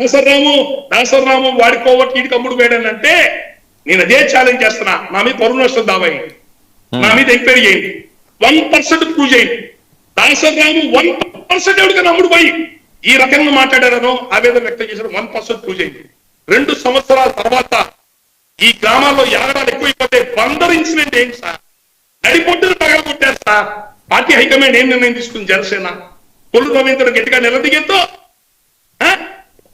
దాసరాము వాడి కోవట్ వీడికి అమ్ముడు పోయాడనంటే నేను అదే ఛాలెంజ్ చేస్తున్నా. నా మీద పరువు నష్టం దావా అయింది, నా మీద ఎంక్వైరీ చేయండి, 1% ప్రూవ్ చేయండి. దాసరాము 1% ఎవరికైనా అమ్ముడు పోయి ఈ రకంగా మాట్లాడారనో ఆవేదన వ్యక్తం చేశారు, 1% ప్రూవ్ చేయండి. 2 సంవత్సరాల తర్వాత ఈ గ్రామాల్లో యాగడాలు ఎక్కువైపోతే 100 ఇన్సిడెంట్ ఏంటి సార్? నడిపొట్టును పగలగొట్టారు సార్. పార్టీ హైకమాండ్ ఏం నిర్ణయం తీసుకుంది? జనసేన కొల్లు రవీంద్ర గట్టిగా నిలదీయంతో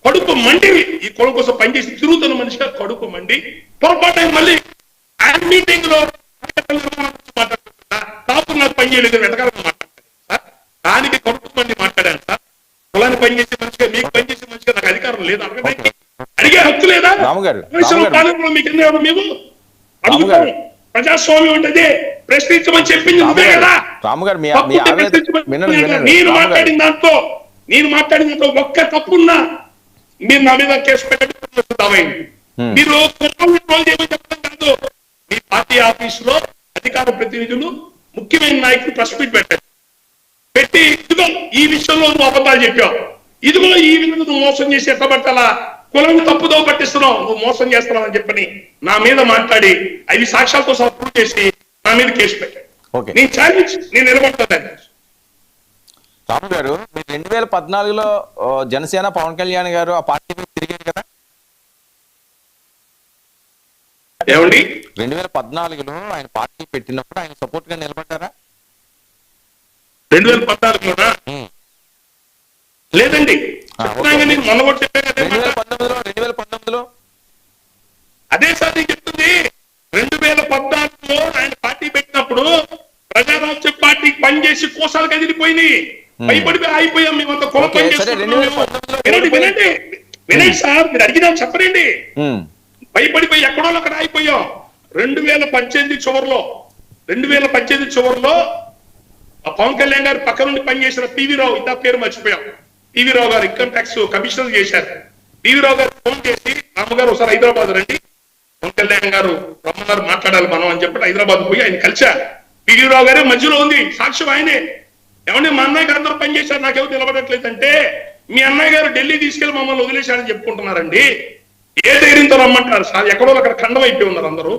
కడుపు మండి ఈ కులం కోసం పనిచేసి తిరుగుతున్న మనిషిగా కడుపు మండి పొరపాటు మళ్ళీ మీటింగ్ లో మాట్లాడుతున్నా కాపు నాకు పని చేయలేదు వెతకాలని మాట్లాడతాను సార్. దానికి కడుపు మండి మాట్లాడాను సార్. కులాన్ని పనిచేసే మనిషిగా మీకు పనిచేసే మనిషిగా నాకు అధికారం లేదు, అడిగే హక్కు లేదా? మీకు మేము అడుగుతాం. ప్రజాస్వామ్యం అంటే ప్రశ్నించమని చెప్పింది నువ్వే కదా. నేను మాట్లాడిన దాంట్లో ఒక్క తప్పున్నా మీరు నా మీద కేసు పెట్టండి. మీరు చెప్పడం కాదు, మీ పార్టీ ఆఫీసులో అధికార ప్రతినిధులు ముఖ్యమైన నాయకులు ప్రెస్ మీట్ పెట్టి ఇదిగో ఈ విషయంలో నువ్వు అబద్ధాలు చెప్పావు, ఇదిగో ఈ విధంగా నువ్వు మోసం చేసి ఎట్లా పట్టాలా, కులం తప్పుదో పట్టిస్తున్నావు, నువ్వు మోసం చేస్తున్నావు అని చెప్పని నా మీద మాట్లాడి అవి సాక్ష్యాలతో సహా ప్రూవ్ చేసి నా మీద కేసు పెట్టాడు. నేను ఛాలెంజ్, నేను నిలబడతాను. రాము గారు, మీరు 2014లో జనసేన పవన్ కళ్యాణ్ గారు ఆ పార్టీ మీద తిరిగారు కదా. 2014లో ఆయన పార్టీ పెట్టినప్పుడు ఆయన సపోర్ట్ గా నిలబడ్డారా? 2014లోనా? లేదండి. 2019లో అదే సార్ నేను చెప్తుంది. 2014లో ఆయన పార్టీ పెట్టినప్పుడు ప్రజారాజ్య పార్టీకి పనిచేసి కోసాలు కదిలిపోయినాయి, భయపడిపోయి ఆగిపోయాం మేమంతా. కులం వినండి సార్, మీరు అడిగినా చెప్పరండి. భయపడిపోయి ఎక్కడో అక్కడ ఆగిపోయాం. 2018 చివరిలో ఆ పవన్ కళ్యాణ్ గారు పక్క నుండి పనిచేసిన పివి రావు, ఇంత పేరు మర్చిపోయాం, పివి రావు గారు ఇన్కమ్ ట్యాక్స్ కమిషనర్ చేశారు. పివి రావు గారు ఫోన్ చేసి రాము గారు ఒకసారి హైదరాబాద్ రండి, పవన్ కళ్యాణ్ గారు రమ్మన్నారు, మాట్లాడాలి మనం అని చెప్పి హైదరాబాద్ పోయి ఆయన కలిశారు. పివి రావు గారే మధ్యలో ఉంది, సాక్ష్యం ఆయనే. ఏమంటే మా అన్నయ్య గారు అందరూ పనిచేశారు, నాకెవరు నిలబడట్లేదంటే మీ అన్నయ్య గారు ఢిల్లీ తీసుకెళ్లి మమ్మల్ని వదిలేశారని చెప్పుకుంటున్నారండి. ఏ ధైర్యంతో రమ్మంటారు సార్? ఎక్కడో అక్కడ ఖండం అయిపోయి ఉన్నారు అందరూ.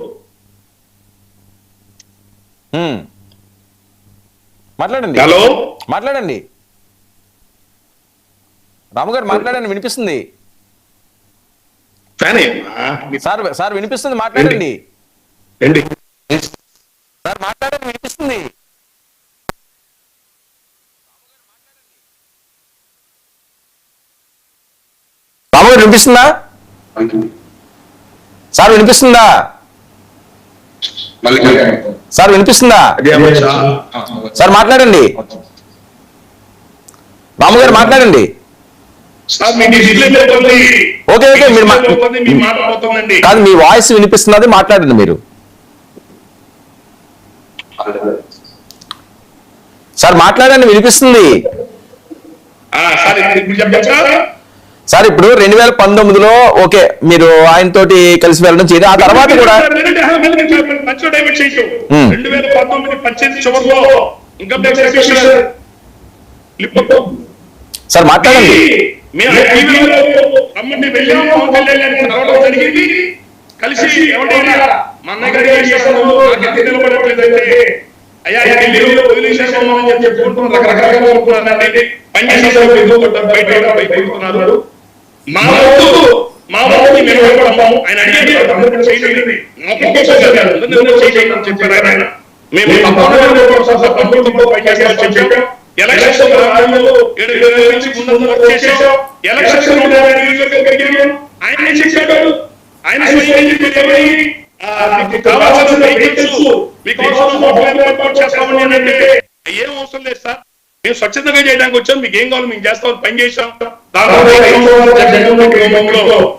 మాట్లాడండి. హలో, మాట్లాడండి రాము గారు, మాట్లాడండి, వినిపిస్తుంది సార్ వినిపిస్తుంది, మాట్లాడండి సార్, మాట్లాడండి, వినిపిస్తుంది. రాము గారు వినిపిస్తుందా సార్? వినిపిస్తుందా సార్? వినిపిస్తుందా సార్? మాట్లాడండి రాము గారు, మాట్లాడండి. ఓకే ఓకే, మీరు కాదు, మీ వాయిస్ వినిపిస్తున్నది, మాట్లాడండి మీరు. సార్ మాట్లాడండి, వినిపిస్తుంది సార్. ఇప్పుడు 2019లో ఓకే మీరు ఆయనతోటి కలిసి వెళ్ళడం చేయదు, ఆ తర్వాత కూడా 2019 సార్ మాట్లాడండి. కలిసి అయ్యా ఢిల్లీలో రకరకాలుగా మా వంతు నిలబడతాము. ఆయన అడిగేది చెప్పారు. మేము ఆయన చెప్పాడు, ఆయన ఏం అవసరం లేదు సార్, మేము స్వచ్ఛతగా చేయడానికి వచ్చాం, మీకు ఏం కావాలి మేము చేస్తాం, పని చేసాం.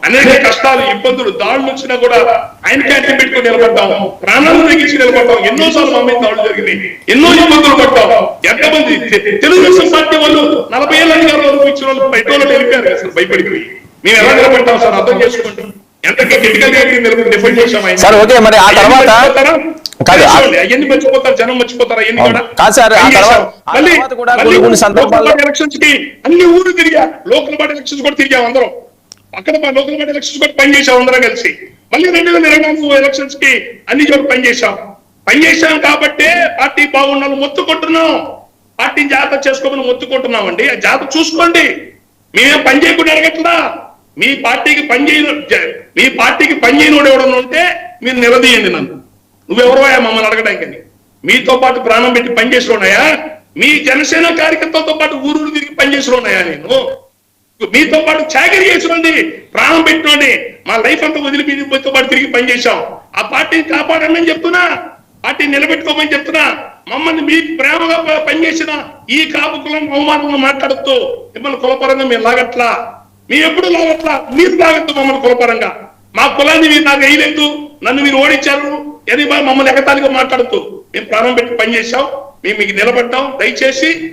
అనేక కష్టాలు, ఇబ్బందులు, దాడులు వచ్చినా కూడా ఆయనకి అడ్డం పెట్టుకుని నిలబడ్డాం, ప్రాణాలు తెగించి నిలబడ్డాం. ఎన్నోసార్లు మా మీద దాడులు జరిగినాయి, ఎన్నో ఇబ్బందులు పడ్డాం. ఎంతమంది తెలుగుదేశం పార్టీ వాళ్ళు 40 ఏళ్ళ అధికారులు ఇచ్చిన వాళ్ళు బయటలో వెళ్ళిపోయారు అసలు భయపడిపోయి. మేము ఎలా నిలబడ్డాం సార్ అర్థం చేసుకుంటాం. ఎంత క్రిటికల్ డిఫెండ్ చేసాం. సార్ ఓకే, మరి ఆ తర్వాత అవన్నీ మర్చిపోతారు, జనం మర్చిపోతారు. ఎలక్షన్స్ కి అన్ని ఊరు తిరిగా, లోకల్ బాడీ ఎలక్షన్స్ కూడా తిరిగాం అందరం. అక్కడ లోకల్ బాడీ ఎలక్షన్స్ కూడా పనిచేసాం అందరం కలిసి. మళ్ళీ 2024 ఎలక్షన్స్ కి అన్ని చోట్ల పనిచేశాం కాబట్టే పార్టీ బాగుండాలని మొత్తుకుంటున్నాం. పార్టీని జాగ్రత్త చేసుకోమని మొత్తుకుంటున్నామండి. ఆ జాగ్రత్త చూసుకోండి. మేమేం పని చేయకుండా అడగట్లా. మీ పార్టీకి పనిచేయనోడు ఎవడన్నా ఉంటే మీరు నిలదీయండి నన్ను. నువ్వెవరో మమ్మల్ని అడగడానికి. మీతో పాటు ప్రాణం పెట్టి పనిచేసి ఉన్నాయా? మీ జనసేన కార్యకర్తలతో పాటు ఊరు తిరిగి పనిచేసి ఉన్నాయా? నేను మీతో పాటు చాకరీ చేసినండి, ప్రాణం పెట్టినండి. మా లైఫ్ అంతా వదిలి మీతో పాటు తిరిగి పనిచేశాం. ఆ పార్టీని కాపాడండి అని చెప్తున్నా, పార్టీని నిలబెట్టుకోమని చెప్తున్నా. మమ్మల్ని మీకు ప్రేమగా పనిచేసిన ఈ కాపు కులం అవమానంగా మాట్లాడుతూ మిమ్మల్ని కులపరంగా మీరు లాగట్లా. మీరు ఎప్పుడు లాగట్లా, మీరు లాగద్దు మమ్మల్ని కులపరంగా. మా కులాన్ని మీరు నాకు వేయలేదు, నన్ను మీరు ఓడించారు అని మమ్మల్ని ఎగతాళిగా మాట్లాడుతూ మేము ప్రాణం పెట్టి పనిచేశాం. మేము మీకు నిలబడ్డాం. దయచేసి